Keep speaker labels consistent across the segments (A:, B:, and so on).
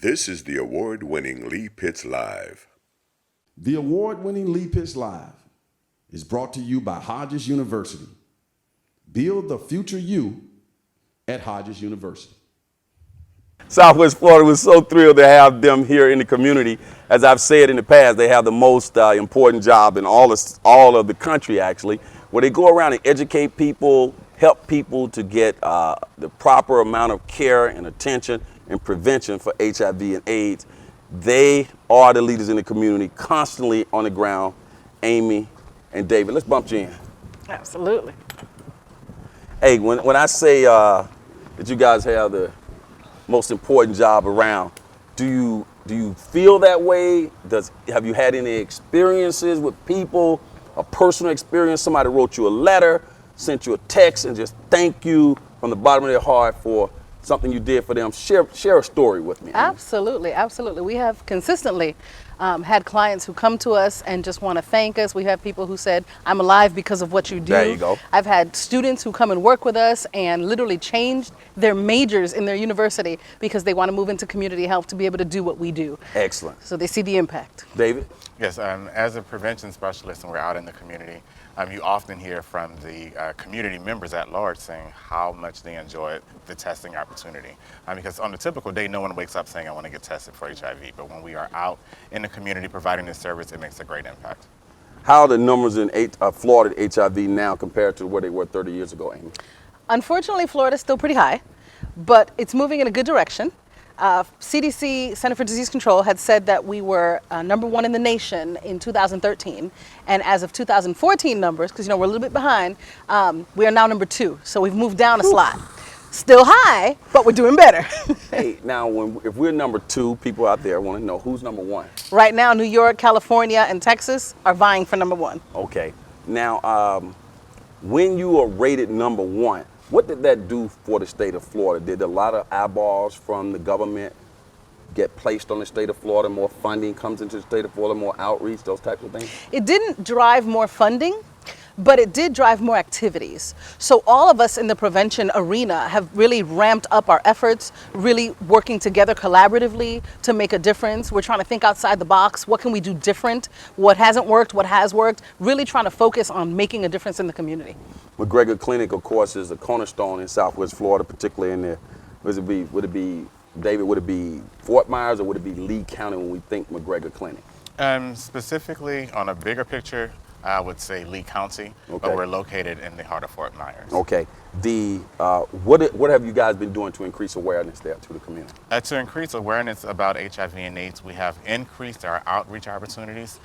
A: This is the award-winning Lee Pitts Live.
B: The award-winning Lee Pitts Live is brought to you by Hodges University. Build the future you at Hodges University.
C: Southwest Florida was so thrilled to have them here in the community. As I've said in the past, they have the most important job in all of the country, actually, where they go around and educate people, help people to get the proper amount of care and attention and prevention for HIV and AIDS. They are the leaders in the community, constantly on the ground. Amy and David, let's bump you in.
D: Absolutely.
C: Hey, when I say that you guys have the most important job around, do you feel that way? Have you had any experiences with people, a personal experience? Somebody wrote you a letter, sent you a text, and just thank you from the bottom of their heart for something you did for them. Share a story with me.
D: Absolutely, absolutely. We have consistently had clients who come to us and just want to thank us. We have people who said, I'm alive because of what you do.
C: There you go.
D: I've had students who come and work with us and literally changed their majors in their university because they want to move into community health to be able to do what we do.
C: Excellent.
D: So they see the impact.
C: David?
E: Yes, as a prevention specialist and we're out in the community, you often hear from the community members at large saying how much they enjoy the testing opportunity. Because on a typical day, no one wakes up saying, I want to get tested for HIV. But when we are out in the community providing this service, it makes a great impact.
C: How are the numbers in Florida HIV now compared to where they were 30 years ago, Amy?
D: Unfortunately, Florida's still pretty high, but it's moving in a good direction. CDC, Center for Disease Control, had said that we were #1 in the nation in 2013, and as of 2014 numbers, because we're a little bit behind, we are now #2. So we've moved down a slot. Still high, but we're doing better.
C: Hey, now if we're #2, people out there want to know who's #1.
D: Right now, New York, California, and Texas are vying for #1.
C: Okay. Now, when you are rated #1, what did that do for the state of Florida? Did a lot of eyeballs from the government get placed on the state of Florida? More funding comes into the state of Florida, more outreach, those types of things?
D: It didn't drive more funding, but it did drive more activities. So all of us in the prevention arena have really ramped up our efforts, really working together collaboratively to make a difference. We're trying to think outside the box. What can we do different? What hasn't worked? What has worked? Really trying to focus on making a difference in the community.
C: Mcgregor Clinic, of course, is a cornerstone in Southwest Florida, particularly in would it be, David, would it be Fort Myers or would it be Lee County when we think Mcgregor Clinic?
E: Specifically, on a bigger picture, I would say Lee County,
C: Okay.
E: but we're located in the heart of Fort Myers.
C: Okay. What have you guys been doing to increase awareness there to the community?
E: To increase awareness about HIV and AIDS, we have increased our outreach opportunities,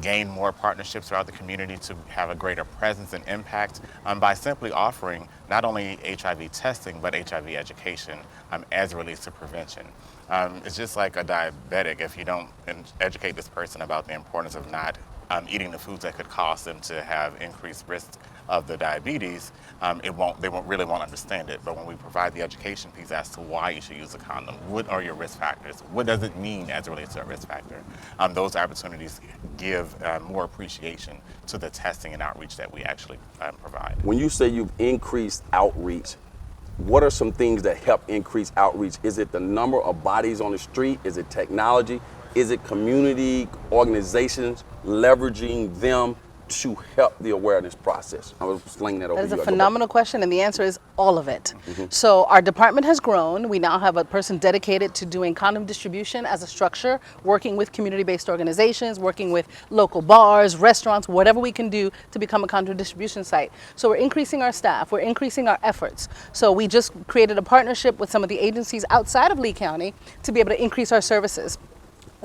E: gained more partnerships throughout the community to have a greater presence and impact by simply offering not only HIV testing, but HIV education as it relates to prevention. It's just like a diabetic. If you don't educate this person about the importance of not eating the foods that could cause them to have increased risk of the diabetes, they really won't understand it. But when we provide the education piece as to why you should use a condom, what are your risk factors? What does it mean as it relates to a risk factor? Those opportunities give more appreciation to the testing and outreach that we actually provide.
C: When you say you've increased outreach, what are some things that help increase outreach? Is it the number of bodies on the street? Is it technology? Is it community organizations leveraging them to help the awareness process? I was slinging that over
D: That is
C: you.
D: a phenomenal question, and the answer is all of it. So our department has grown. We now have a person dedicated to doing condom distribution as a structure, working with community-based organizations, working with local bars, restaurants, whatever we can do to become a condom distribution site. So we're increasing our staff, we're increasing our efforts. So we just created a partnership with some of the agencies outside of Lee County to be able to increase our services.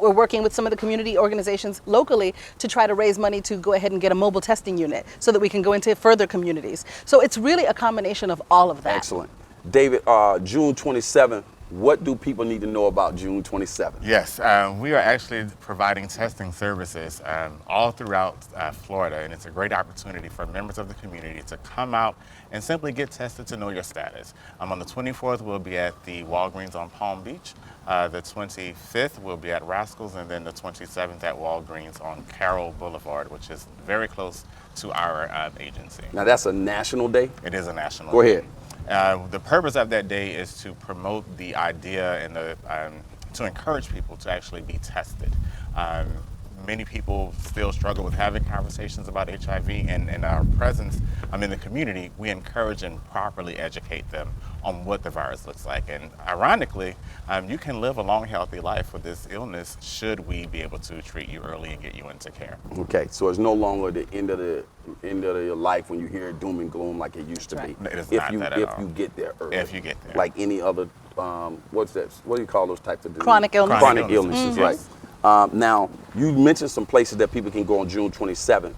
D: We're working with some of the community organizations locally to try to raise money to go ahead and get a mobile testing unit so that we can go into further communities. So it's really a combination of all of that.
C: Excellent. David, June 27th, what do people need to know about June 27th?
E: Yes, we are actually providing testing services all throughout Florida, and it's a great opportunity for members of the community to come out and simply get tested to know your status. On the 24th, we'll be at the Walgreens on Palm Beach. The 25th, we'll be at Rascals, and then the 27th at Walgreens on Carroll Boulevard, which is very close to our agency.
C: Now, that's a national day?
E: It is a national
C: Go
E: day.
C: ahead.
E: The purpose of that day is to promote the idea and to encourage people to actually be tested. Many people still struggle with having conversations about HIV, and in our presence in the community, we encourage and properly educate them on what the virus looks like. And ironically, you can live a long, healthy life with this illness should we be able to treat you early and get you into care.
C: Okay, so it's no longer the end of your life when you hear doom and gloom like it used to be.
E: It is not that at all.
C: If you get there early.
E: If you get there.
C: Like any other, what's that? What do you call those types of diseases?
D: Chronic illnesses.
C: Chronic illnesses, right. Now, you mentioned some places that people can go on June 27th.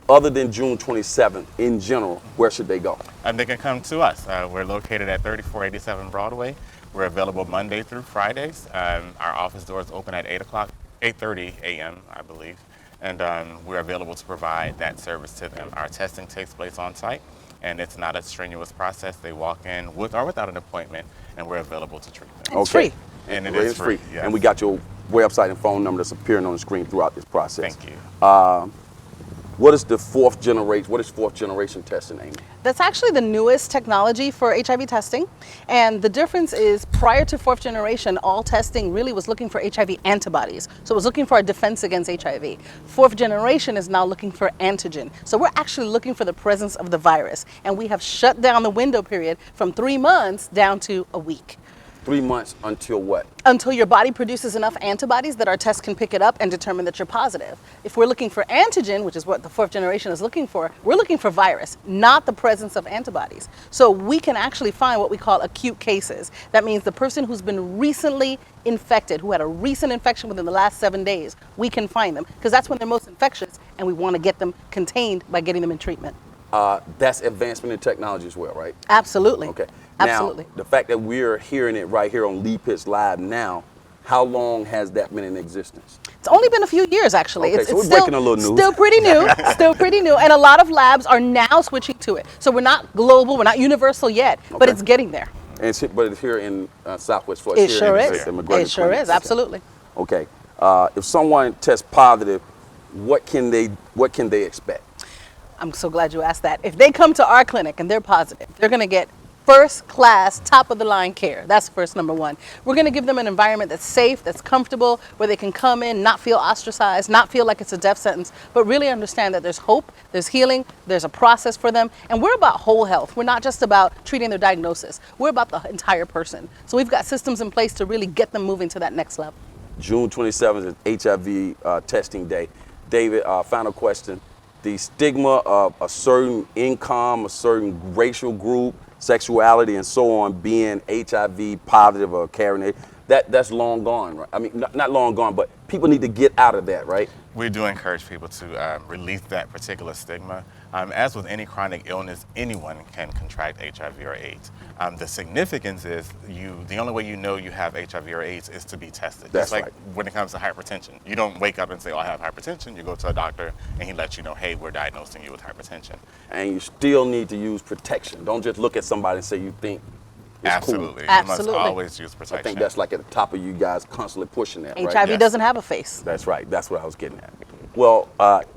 C: Other than June 27th, in general, where should they go?
E: They can come to us. We're located at 3487 Broadway. We're available Monday through Fridays. Our office doors open at 8:30 a.m., I believe. And we're available to provide that service to them. Our testing takes place on site, and it's not a strenuous process. They walk in with or without an appointment, and we're available to treat them.
D: It's free.
E: And it is free. Yes.
C: And we got your website and phone number that's appearing on the screen throughout this process.
E: Thank you.
C: What is fourth generation testing, Amy?
D: That's actually the newest technology for HIV testing. And the difference is prior to fourth generation, all testing really was looking for HIV antibodies. So it was looking for a defense against HIV. Fourth generation is now looking for antigen. So we're actually looking for the presence of the virus. And we have shut down the window period from 3 months down to a week.
C: 3 months until what?
D: Until your body produces enough antibodies that our test can pick it up and determine that you're positive. If we're looking for antigen, which is what the fourth generation is looking for, we're looking for virus, not the presence of antibodies. So we can actually find what we call acute cases. That means the person who's been recently infected, who had a recent infection within the last 7 days, we can find them because that's when they're most infectious, and we want to get them contained by getting them in treatment.
C: That's advancement in technology as well, right?
D: Absolutely.
C: Okay.
D: Absolutely.
C: Now, the fact that we're hearing it right here on Lee Pitts Live now, how long has that been in existence?
D: It's only been a few years, actually.
C: Okay, so we're breaking a little news.
D: Still pretty new, still pretty new. And a lot of labs are now switching to it. So we're not global, we're not universal yet, but it's getting there.
C: And but it's here in Southwest Florida.
D: It sure is.
C: The Mcgregor
D: It sure
C: Clinic.
D: is, absolutely.
C: Okay. If someone tests positive, what can they expect?
D: I'm so glad you asked that. If they come to our clinic and they're positive, they're going to get first class, top of the line care. That's first number one. We're going to give them an environment that's safe, that's comfortable, where they can come in, not feel ostracized, not feel like it's a death sentence, but really understand that there's hope, there's healing, there's a process for them. And we're about whole health. We're not just about treating their diagnosis. We're about the entire person. So we've got systems in place to really get them moving to that next level.
C: June 27th is HIV testing day. David, final question. The stigma of a certain income, a certain racial group, sexuality, and so on being HIV positive or carrying it, that's long gone, right? I mean, not long gone, but people need to get out of that, right?
E: We do encourage people to release that particular stigma. As with any chronic illness, anyone can contract HIV or AIDS. The significance is the only way you know you have HIV or AIDS is to be tested.
C: That's
E: Just like
C: right.
E: when it comes to hypertension. You don't wake up and say, oh, I have hypertension. You go to a doctor and he lets you know, hey, we're diagnosing you with hypertension.
C: And you still need to use protection. Don't just look at somebody and say you think it's
E: Absolutely.
C: cool.
D: Absolutely.
E: You must always use protection.
C: I think that's like at the top of you guys constantly pushing that, right?
D: HIV
E: Yes.
D: doesn't have a face.
C: That's right. That's what I was getting at. Well,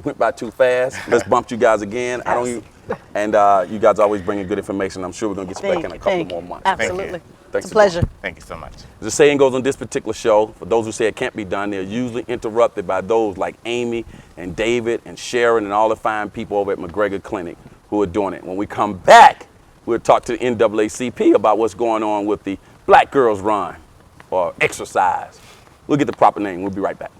C: went by too fast. Let's bump you guys again. And you guys always bringing good information. I'm sure we're gonna get you back in a couple more months.
D: Absolutely.
C: Thanks
D: It's a
C: for
D: pleasure.
E: Thank you so much.
C: The saying goes on this particular show, for those who say it can't be done, they're usually interrupted by those like Amy and David and Sharon and all the fine people over at Mcgregor Clinic who are doing it. When we come back, we'll talk to the NAACP about what's going on with the Black Girls Run or exercise. We'll get the proper name. We'll be right back.